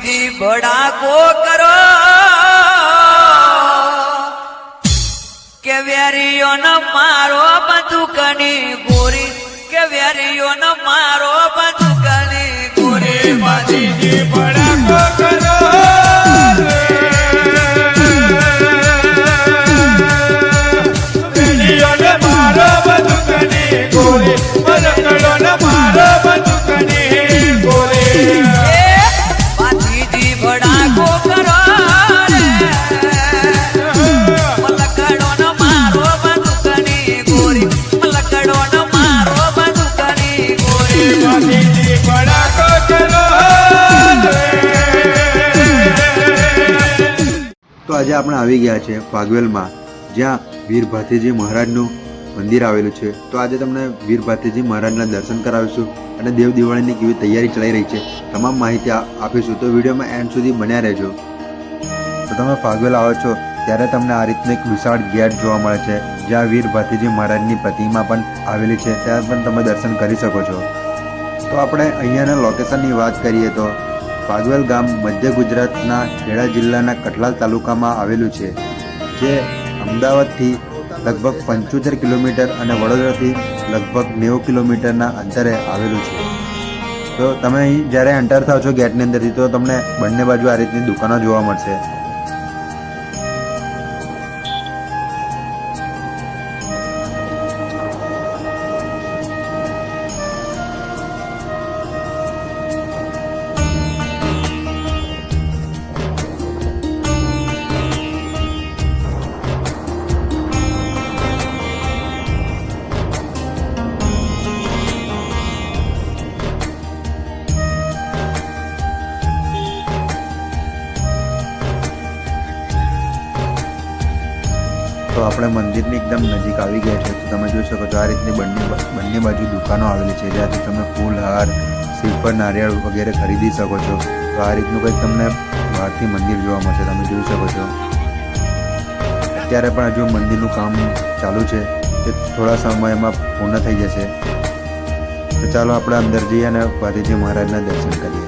ભાતીજી ભડાકો કરો કે વેરીઓ ન મારો બંદૂકની ગોરી કે વેરીઓ ન મારો બંદૂકની ગોરી ભાતીજી ભડાકો કરો વેરીઓને મારો બંદૂકની ગોળી મલકડોને મારો બંદૂકની ગોળી ભાતીજી ભડાકો કરો મલકડો ન મારો બંદૂકની ગોરી મલકડો ન મારો બંદૂકની ગોરી ભાતીજી ભડાકો કરો તો આજે આપણે આવી ગયા છે ફાગવેલમાં, જ્યાં વીર ભાતીજી મહારાજનું મંદિર આવેલું છે. તો આજે તમને વીર ભાતીજી મહારાજના દર્શન કરાવીશું અને દેવ દિવાળીની કેવી તૈયારી ચલાઈ રહી છે તમામ માહિતી આપીશું. તો વિડીયોમાં એન્ડ સુધી બન્યા રહેજો. તો તમે ફાગવેલ આવો છો ત્યારે તમને આ રીતનું એક વિશાળ ગેટ જોવા મળે છે, જ્યાં વીર ભાતીજી મહારાજની પ્રતિમા પણ આવેલી છે, ત્યાં પણ તમે દર્શન કરી શકો છો. તો આપણે અહીંયાના લોકેશનની વાત કરીએ તો ફાગવેલ ગામ મધ્ય ગુજરાતના ખેડા જિલ્લાના કઠલાલ તાલુકામાં આવેલું છે, જે અમદાવાદથી લગભગ 75 કિલોમીટર અને વડોદરાથી લગભગ 90 કિલોમીટરના અંતરે આવેલું છે. તો તમે અહીં જ્યારે એન્ટર થાવ છો ગેટની અંદરથી તો તમને બંને બાજુ આ રીતની દુકાનો જોવા મળશે. તો આપણે મંદિરની એકદમ નજીક આવી ગયા છે. તો તમે જોઈ શકો છો આ રીતની બંને બાજુ દુકાનો આવેલી છે, જ્યાંથી તમે ફૂલ, હાર, શ્રીફળ, નારિયેળ વગેરે ખરીદી શકો છો. તો આ રીતનું કંઈક તમને બહારથી મંદિર જોવા મળશે, તમે જોઈ શકો છો. અત્યારે પણ હજુ મંદિરનું કામ ચાલુ છે, તે થોડા સમયમાં પૂર્ણ થઈ જશે. તો ચાલો આપણે અંદર જઈએ અને ભાતીજી મહારાજના દર્શન કરીએ.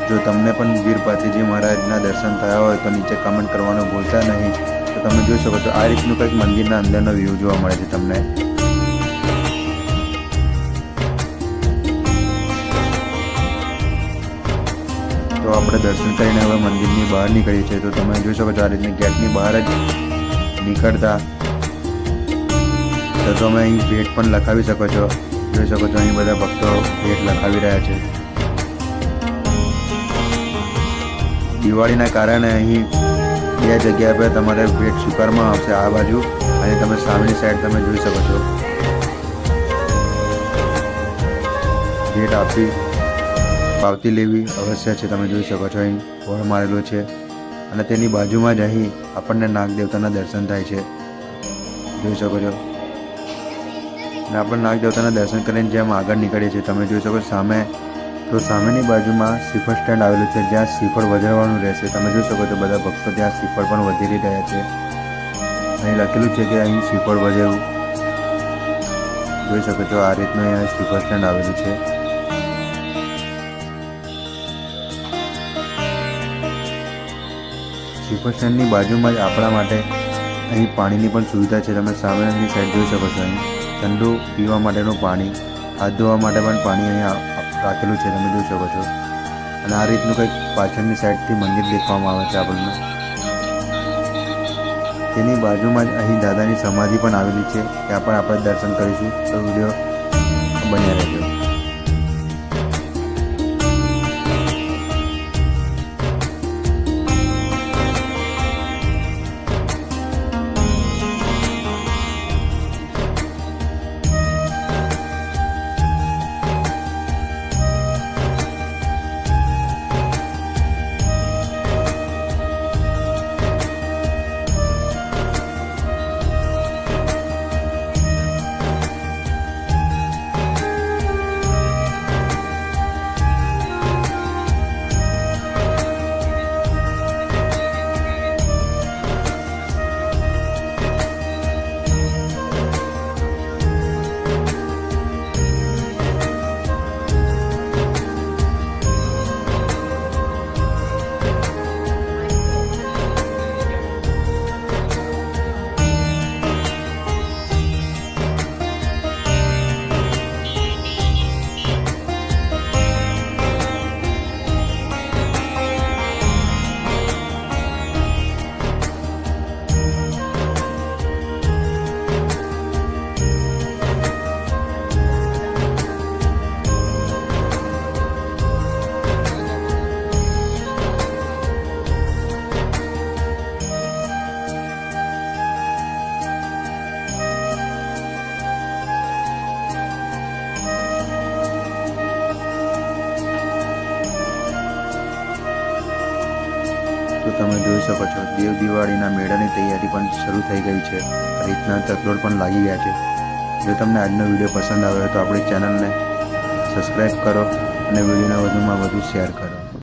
જો તમને પણ વીર ભાતીજી મહારાજના દર્શન થયા હોય તો નીચે કમેન્ટ કરવાનું ભૂલતા નહીં. તો તમે જોઈ શકો છો આ રીતનું કંઈક મંદિરના અંદરનો વ્યૂ જોવા મળે છે તમને. તો આપણે દર્શન કરીને હવે મંદિરની બહાર નીકળીએ છીએ. તો તમે જોઈ શકો છો આ રીતની ગેટની બહાર જ નીકળતા તો તમે અહીં ભેટ પણ લખાવી શકો છો. જોઈ શકો છો અહીં બધા ભક્તો ભેટ લખાવી રહ્યા છે. દિવાળીના કારણે અહીં બે જગ્યા પર તમારે ભેટ સ્વીકારવામાં આવશે, આ બાજુ અને તમે સામેની સાઈડ તમે જોઈ શકો છો. ભેટ આપી પાવતી લેવી અવશ્ય છે. તમે જોઈ શકો છો અહીં બોર્ડ મારેલું છે અને તેની બાજુમાં જ અહીં આપણને નાગદેવતાના દર્શન થાય છે, જોઈ શકો છો. અને આપણે નાગદેવતાના દર્શન કરીને જેમ આગળ નીકળીએ છીએ તમે જોઈ શકો સામે, તો સામેની બાજુમાં શ્રીફળ સ્ટેન્ડ આવેલું છે, જ્યાં શ્રીફળ વધારવાનું રહેશે. તમે જોઈ શકો છો બધા ભક્તો ત્યાં શ્રીફળ પણ વધારી રહ્યા છે. અહીં લખેલું છે કે અહીં શ્રીફળ વધેવું, જોઈ શકો છો. આ રીતનું અહીંયા શ્રીફળ સ્ટેન્ડ આવેલું છે. શ્રીફળ સ્ટેન્ડની બાજુમાં જ આપણા માટે અહીં પાણીની પણ સુવિધા છે. તમે સામેની સાઈડ જોઈ શકો છો. અહીં ઠંડુ પીવા માટેનું પાણી, હાથ ધોવા માટે પણ પાણી અહીંયા રાખેલું છે, તમે જોઈ શકો છો. અને આ રીતનું કંઈક પાછળની સાઈડથી મંદિર દેખવામાં આવે છે આપણને. તેની બાજુમાં જ અહીં દાદાની સમાધિ પણ આવેલી છે, ત્યાં પણ આપણે દર્શન કરીશું. તો વિડીયો બન્યા રહેજો. તો તમે જોઈ શકો છો દેવ દિવાળીના મેળાની તૈયારી પણ શરૂ થઈ ગઈ છે. આ રીતના ચકડોળ પણ લાગી ગયા છે. જો તમને આજનો વિડીયો પસંદ આવ્યો હોય તો આપણી ચેનલને સબસ્ક્રાઈબ કરો અને વિડીયોને વધુમાં વધુ શેર કરો.